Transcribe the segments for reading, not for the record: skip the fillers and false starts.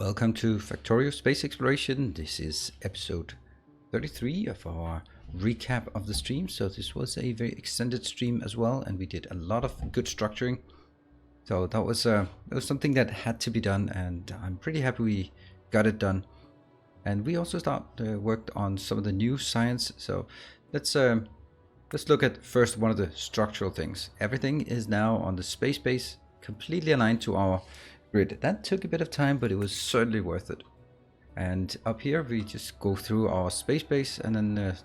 Welcome to Factorio Space Exploration. This is episode 33 of our recap of the stream. So this was a very extended stream as well, and we did a lot of good structuring. So that was something that had to be done, and I'm pretty happy we got it done. And we also worked on some of the new science. So let's look at first one of the structural things. Everything is now on the space base, completely aligned to our grid. That took a bit of time, but it was certainly worth it. And up here we just go through our space base and then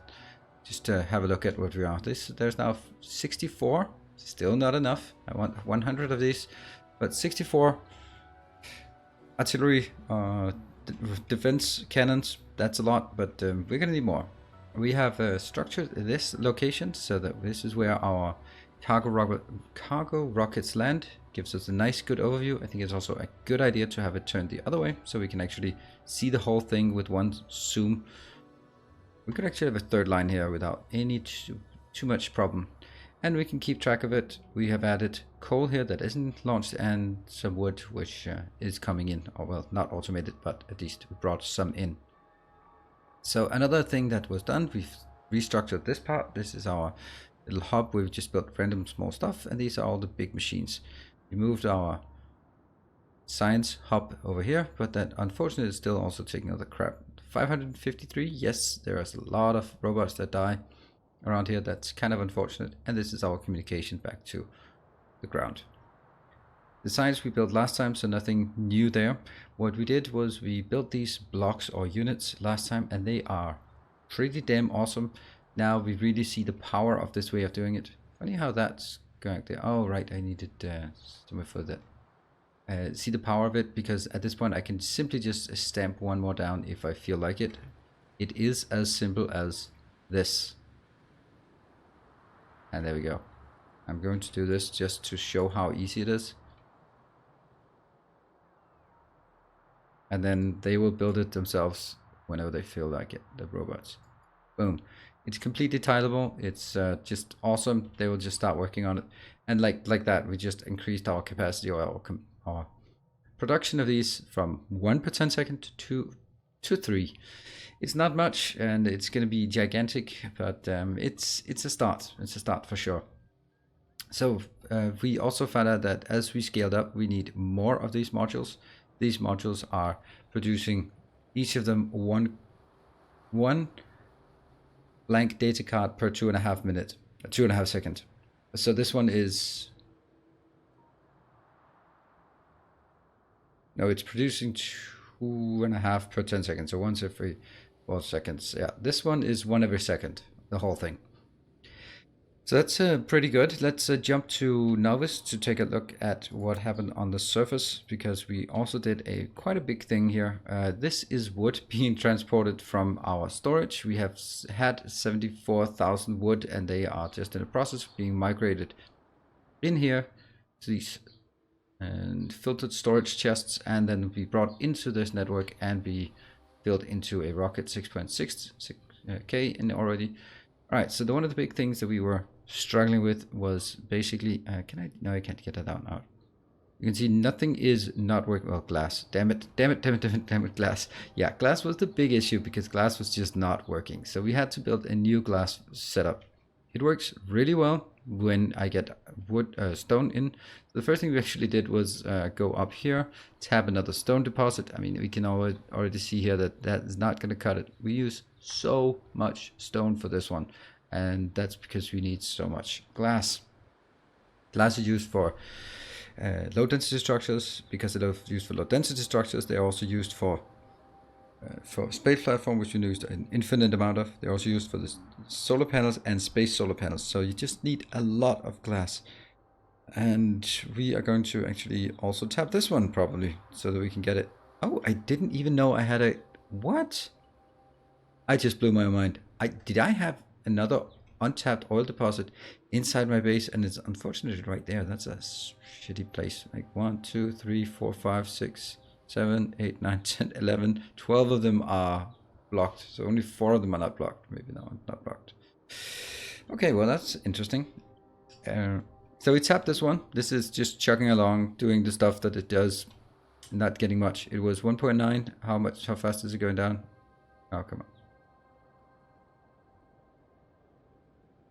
just have a look at what we are. There's now 64, still not enough. I want 100 of these, but 64 artillery defense cannons. That's a lot, but we're gonna need more. We have structured this location so that this is where our cargo rockets land. Gives us a nice good overview. I think it's also a good idea to have it turned the other way so we can actually see the whole thing with one zoom. We could actually have a third line here without any too much problem, and we can keep track of it. We have added coal here that isn't launched and some wood which is coming in, or well, not automated, but at least we brought some in. So another thing that was done, we've restructured this part. This is our little hub. We've just built random small stuff, and these are all the big machines. We moved our science hub over here, but that unfortunately is still also taking all the crap. 553, yes, there is a lot of robots that die around here. That's kind of unfortunate. And this is our communication back to the ground. The science we built last time, so nothing new there. What we did was we built these blocks or units last time, and they are pretty damn awesome. Now we really see the power of this way of doing it. Funny how that's going there. Oh right, I needed somewhere for that. See the power of it, because at this point I can simply just stamp one more down if I feel like it. It is as simple as this. And there we go. I'm going to do this just to show how easy it is. And then they will build it themselves whenever they feel like it, the robots. Boom. It's completely tileable. It's just awesome. They will just start working on it, and like that, we just increased our capacity or our production of these from 1 per 10 second to 3. It's not much, and it's going to be gigantic, but it's a start. It's a start for sure. So we also found out that as we scaled up, we need more of these modules. These modules are producing each of them one blank data card per 2.5 seconds. So this one is, no, it's producing 2.5 per 10 seconds. So once every 4 seconds. Yeah, this one is 1 every second, the whole thing. So that's pretty good. Let's jump to Novice to take a look at what happened on the surface, because we also did quite a big thing here. This is wood being transported from our storage. We have had 74,000 wood, and they are just in the process of being migrated in here to these and filtered storage chests, and then be brought into this network and be built into a rocket 6.6K in already. All right, so one of the big things that we were struggling with was basically, no, I can't get that out now. You can see nothing is not working. Well, glass, damn it, glass. Yeah, glass was the big issue, because glass was just not working. So we had to build a new glass setup. It works really well when I get stone in. The first thing we actually did was go up here, tap another stone deposit. I mean, we can already see here that is not going to cut it. We use so much stone for this one, and that's because we need so much glass. Glass is used for low density structures. Because they're used for low density structures, they're also used for space platform, which you used an infinite amount of. They're also used for the solar panels and space solar panels. So you just need a lot of glass. And we are going to actually also tap this one probably so that we can get it. Oh, I didn't even know I had a, what? I just blew my mind. Did I have another untapped oil deposit inside my base? And it's unfortunately right there. That's a shitty place. Like 1, 2, 3, 4, 5, 6, 7, 8, 9, 10, 11, 12 of them are blocked. So only 4 of them are not blocked. Maybe no, not blocked. Okay, well, that's interesting. So we tapped this one. This is just chugging along, doing the stuff that it does. not getting much. It was 1.9. How fast is it going down? Oh, come on.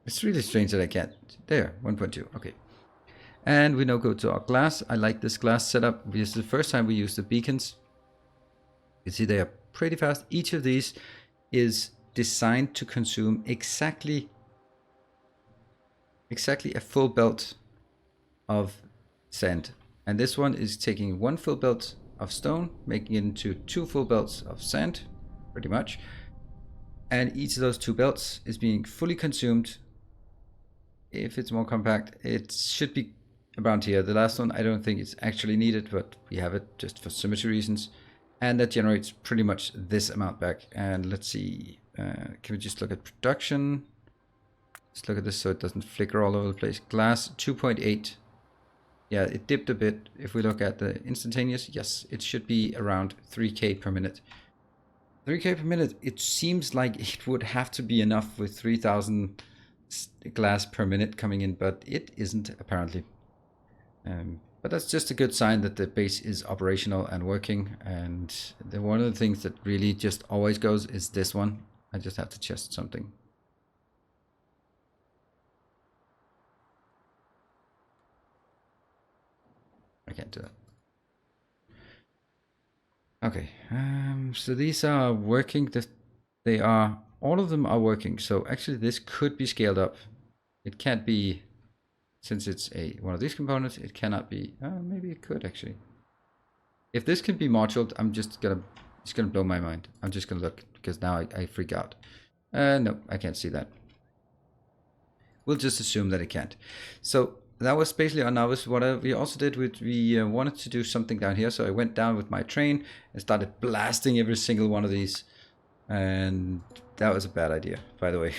It's really strange that I can't. There, 1.2. Okay. And we now go to our glass. I like this glass setup. This is the first time we use the beacons. You see they are pretty fast. Each of these is designed to consume exactly a full belt of sand. And this one is taking 1 full belt of stone, making it into 2 full belts of sand, pretty much. And each of those 2 belts is being fully consumed. If it's more compact, it should be around here. The last one, I don't think it's actually needed, but we have it just for symmetry reasons. And that generates pretty much this amount back. And let's see, can we just look at production? Let's look at this so it doesn't flicker all over the place. Glass 2.8. Yeah, it dipped a bit. If we look at the instantaneous, yes, it should be around 3K per minute. 3K per minute, it seems like it would have to be enough with 3,000 glass per minute coming in, but it isn't apparently. But that's just a good sign that the base is operational and working. And one of the things that really just always goes is this one. I just have to test something. I can't do that. Okay, so these are working. All of them are working. So actually this could be scaled up. It can't be, since it's one of these components, it cannot be, maybe it could actually. If this can be moduled, it's gonna blow my mind. I'm just gonna look, because now I freak out. No, I can't see that. We'll just assume that it can't. So that was basically on novice. What we also did, we wanted to do something down here. So I went down with my train and started blasting every single one of these. And that was a bad idea, by the way.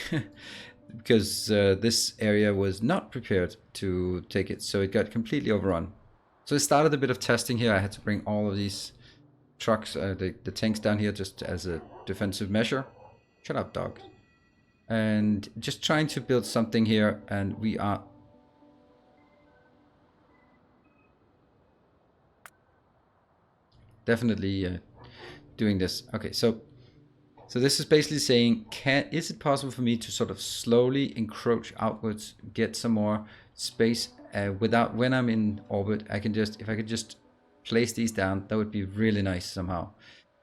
Because this area was not prepared to take it. So it got completely overrun. So I started a bit of testing here. I had to bring all of these trucks, the tanks down here just as a defensive measure. Shut up, dog. And just trying to build something here, and we are definitely doing this. Okay, so this is basically saying, is it possible for me to sort of slowly encroach outwards, get some more space without, when I'm in orbit, if I could just place these down, that would be really nice somehow.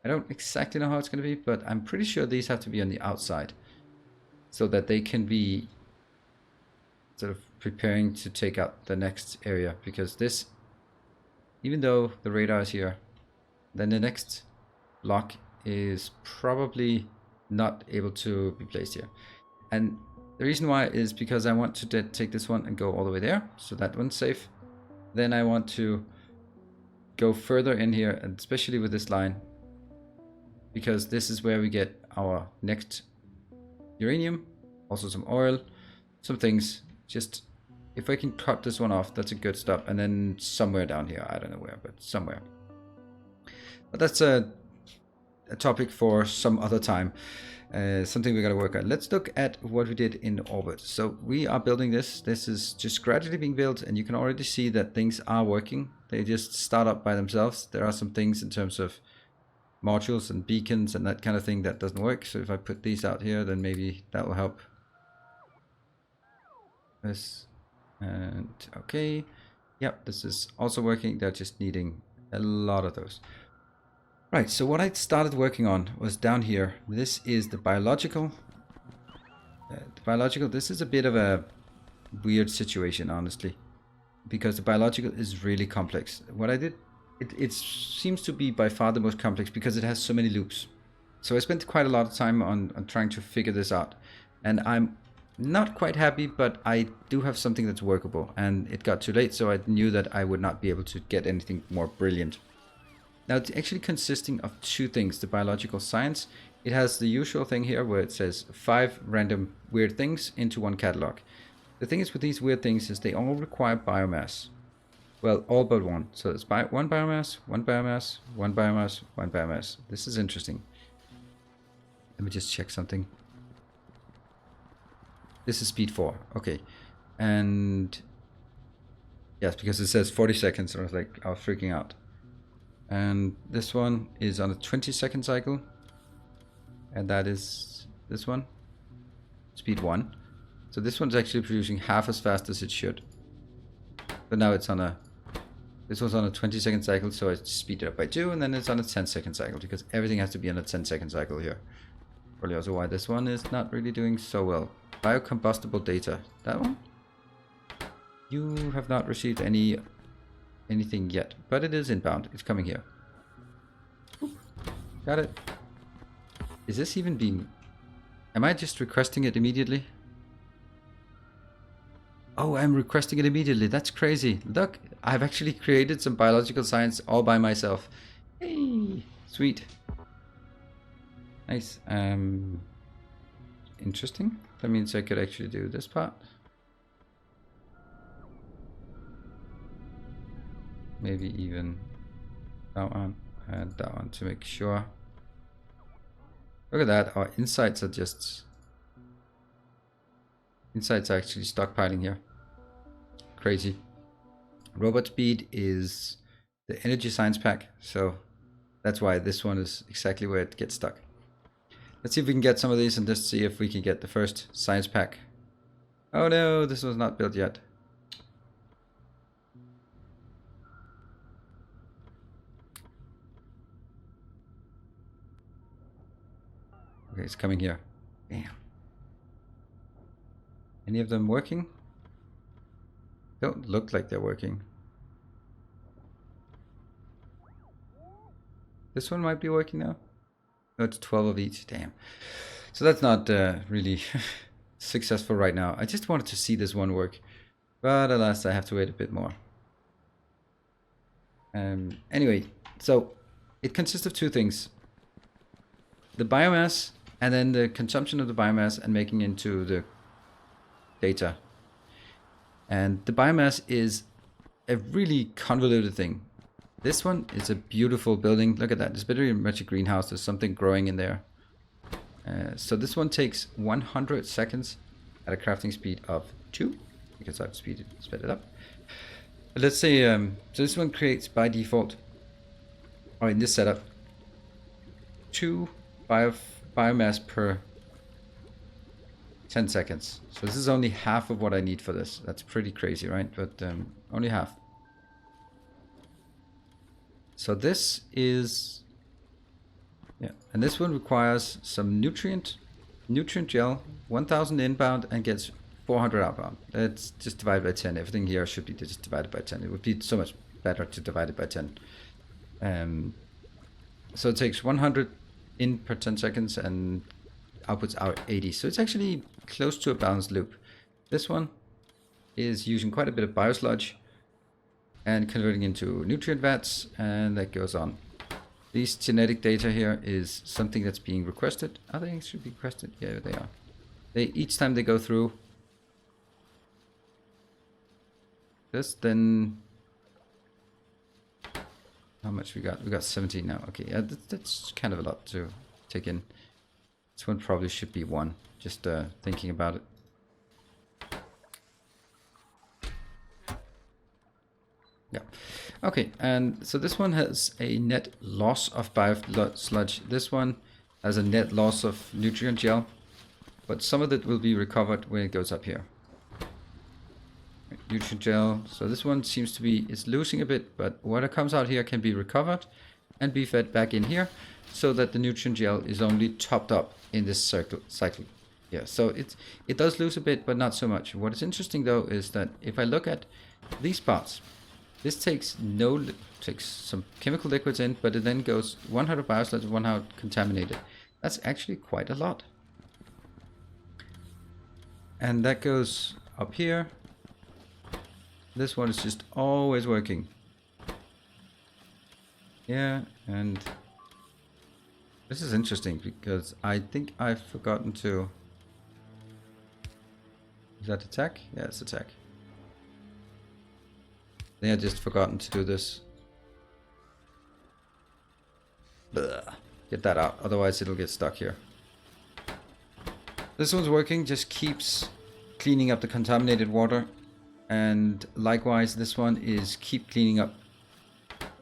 I don't exactly know how it's going to be, but I'm pretty sure these have to be on the outside so that they can be sort of preparing to take out the next area, because this, even though the radar is here, then the next block is probably not able to be placed here. And the reason why is because I want to take this one and go all the way there, so that one's safe. Then I want to go further in here, and especially with this line, because this is where we get our next uranium, also some oil, some things. Just if I can cut this one off, that's a good stop. And then somewhere down here, I don't know where, but somewhere. But that's a topic for some other time, something we got to work on. Let's look at what we did in orbit. So we are building this. This is just gradually being built, and you can already see that things are working. They just start up by themselves. There are some things in terms of modules and beacons and that kind of thing that doesn't work. So if I put these out here, then maybe that will help. This, and okay, yep, this is also working. They're just needing a lot of those. Right, so what I started working on was down here. This is the biological. This is a bit of a weird situation, honestly, because the biological is really complex. What I did, it seems to be by far the most complex because it has so many loops. So I spent quite a lot of time on trying to figure this out. And I'm not quite happy, but I do have something that's workable. And it got too late, so I knew that I would not be able to get anything more brilliant. Now it's actually consisting of two things. The biological science, it has the usual thing here where it says 5 random weird things into one catalog. The thing is with these weird things is they all require biomass. Well, all but one. So it's one biomass, one biomass, one biomass, one biomass. This is interesting. Let me just check something. This is speed 4. Okay. And yes, because it says 40 seconds. I was freaking out. And this one is on a 20-second cycle. And that is this one, speed 1. So this one's actually producing half as fast as it should. But now it's on a, this one's on a 20-second cycle, so I speed it up by 2, and then it's on a 10-second cycle, because everything has to be on a 10-second cycle here. Probably also why this one is not really doing so well. Biocombustible data, that one? You have not received anything yet, but it is inbound. It's coming here. Oop, got it. Is this even being... Am I just requesting it immediately? Oh, I'm requesting it immediately. That's crazy. Look, I've actually created some biological science all by myself. Hey, sweet. Nice. Interesting. That means I could actually do this part. Maybe even that one and that one to make sure. Look at that. Our insights are just... Insights are actually stockpiling here. Crazy. Robot speed is the energy science pack, so that's why this one is exactly where it gets stuck. Let's see if we can get some of these and just see if we can get the first science pack. Oh no, this was not built yet. Okay, it's coming here. Damn. Any of them working? Don't look like they're working. This one might be working now. No, it's 12 of each. Damn. So that's not really successful right now. I just wanted to see this one work. But alas, I have to wait a bit more. Anyway, so it consists of two things. The biomass and then the consumption of the biomass and making into the data. And the biomass is a really convoluted thing. This one is a beautiful building. Look at that. It's very much a greenhouse. There's something growing in there. So this one takes 100 seconds at a crafting speed of 2, because I've sped it up. But let's say, so this one creates by default, or in this setup, 2 biomass per 10 seconds. So this is only half of what I need for this. That's pretty crazy, right? But only half. So this is, yeah, and this one requires some nutrient gel, 1000 inbound and gets 400 outbound. It's just divided by 10. Everything here should be just divided by 10. It would be so much better to divide it by 10. So it takes 100 in per 10 seconds and outputs out 80. So it's actually close to a balanced loop. This one is using quite a bit of biosludge and converting into nutrient vats, and that goes on. These genetic data here is something that's being requested. Are they actually being requested? Yeah, they are. Each time they go through this, then how much we got? We got 17 now. Okay, yeah, that's kind of a lot to take in. This one probably should be 1. Just thinking about it. Yeah. Okay, and so this one has a net loss of biosludge. This one has a net loss of nutrient gel, but some of it will be recovered when it goes up here. Nutrient gel. So this one seems to be, it's losing a bit, but what comes out here can be recovered and be fed back in here, so that the nutrient gel is only topped up in this cycle. Yeah, so it does lose a bit, but not so much. What is interesting though is that if I look at these parts, this takes some chemical liquids in, but it then goes 100 biosludge, 100 contaminated. That's actually quite a lot. And that goes up here. This one is just always working. Yeah, and this is interesting because I think I've forgotten to... Is that attack? Yeah, it's attack. I think I just forgotten to do this. Blah. Get that out, otherwise it'll get stuck here. This one's working, just keeps cleaning up the contaminated water. And likewise, this one is keep cleaning up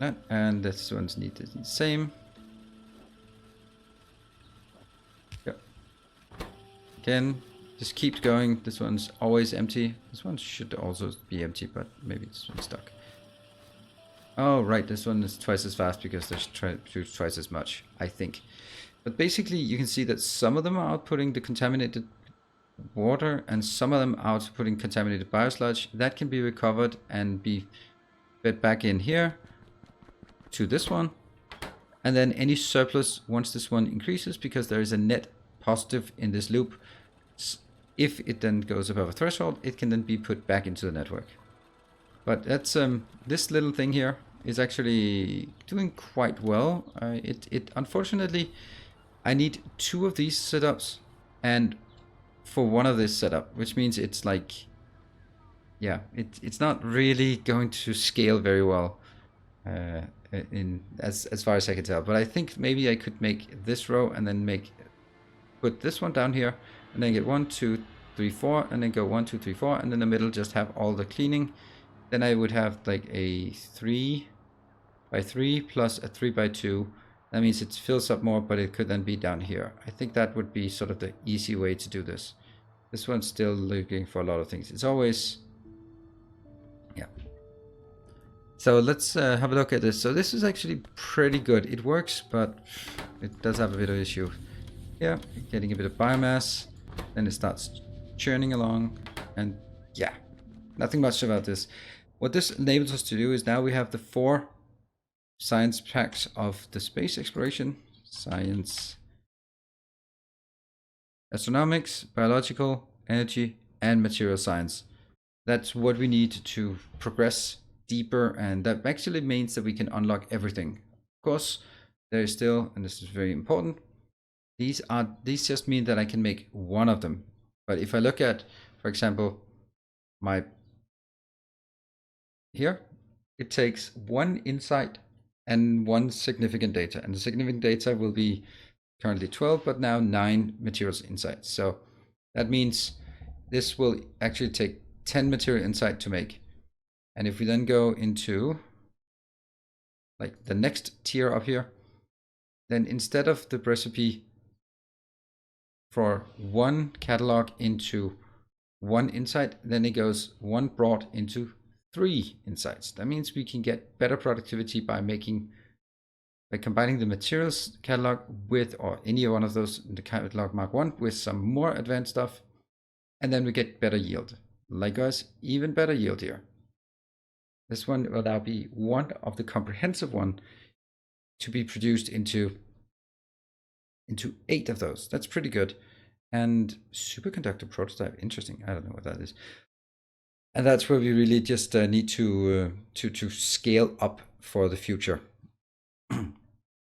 that, and this one's needed the same. Yep. Again, just keeps going. This one's always empty. This one should also be empty, but maybe this one's stuck. Oh, right, this one is twice as fast because there's twice as much, I think. But basically, you can see that some of them are outputting the contaminated water and some of them are outputting contaminated biosludge. That can be recovered and be fed back in here to this one. And then any surplus, once this one increases, because there is a net positive in this loop, if it then goes above a threshold, it can then be put back into the network. But that's this little thing here is actually doing quite well. It unfortunately, I need 2 of these setups and for one of this setup, which means it's like, yeah, it's not really going to scale very well in as far as I can tell. But I think maybe I could make this row and then put this one down here and then get 1, 2, 3, 4 and then go 1, 2, 3, 4 and in the middle just have all the cleaning. Then I would have like a 3 by 3 plus a 3 by 2. That means it fills up more, but it could then be down here. I think that would be sort of the easy way to do this. This one's still looking for a lot of things. It's always, yeah. So let's have a look at this. So this is actually pretty good. It works, but it does have a bit of issue. Yeah, getting a bit of biomass. Then it starts churning along. And yeah, nothing much about this. What this enables us to do is now we have the 4 science packs of the space exploration, science, astronomics, biological, energy, and material science. That's what we need to progress deeper, and that actually means that we can unlock everything. Of course, there is still, and this is very important, these just mean that I can make one of them. But if I look at, for example, my here, it takes 1 insight and 1 significant data, and the significant data will be currently 12, but now 9 materials insights. So that means this will actually take 10 material insight to make. And if we then go into like the next tier up here, then instead of the recipe for 1 catalog into 1 insight, then it goes 1 broad into 3 insights. That means we can get better productivity by combining the materials catalog with, or any one of those in the catalog Mark 1 with some more advanced stuff, and then we get better yield. Likewise, even better yield here. This one will now be one of the comprehensive one to be produced into 8 of those. That's pretty good. And superconductor prototype, interesting. I don't know what that is. And that's where we really just need to scale up for the future.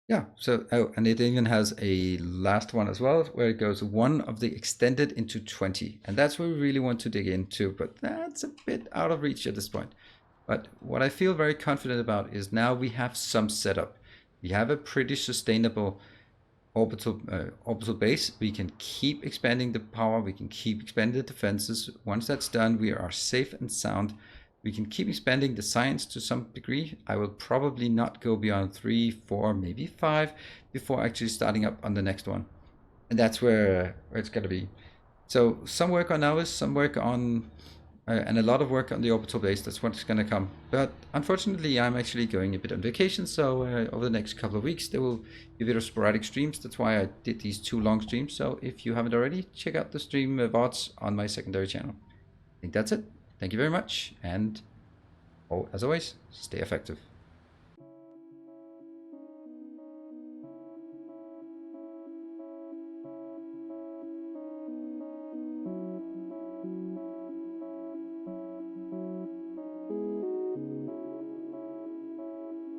Yeah, so, oh, and it even has a last one as well, where it goes 1 of the extended into 20. And that's where we really want to dig into, but that's a bit out of reach at this point. But what I feel very confident about is now we have some setup. We have a pretty sustainable orbital base. We can keep expanding the power. We can keep expanding the defenses. Once that's done, we are safe and sound. We can keep expanding the science to some degree. I will probably not go beyond 3, 4, maybe 5 before actually starting up on the next one. And that's where it's going to be. So some work on Alice, some work on, and a lot of work on the orbital base. That's what's going to come. But unfortunately, I'm actually going a bit on vacation. So over the next couple of weeks, there will be a bit of sporadic streams. That's why I did these 2 long streams. So if you haven't already, check out the stream VODs on my secondary channel. I think that's it. Thank you very much. And as always, stay effective.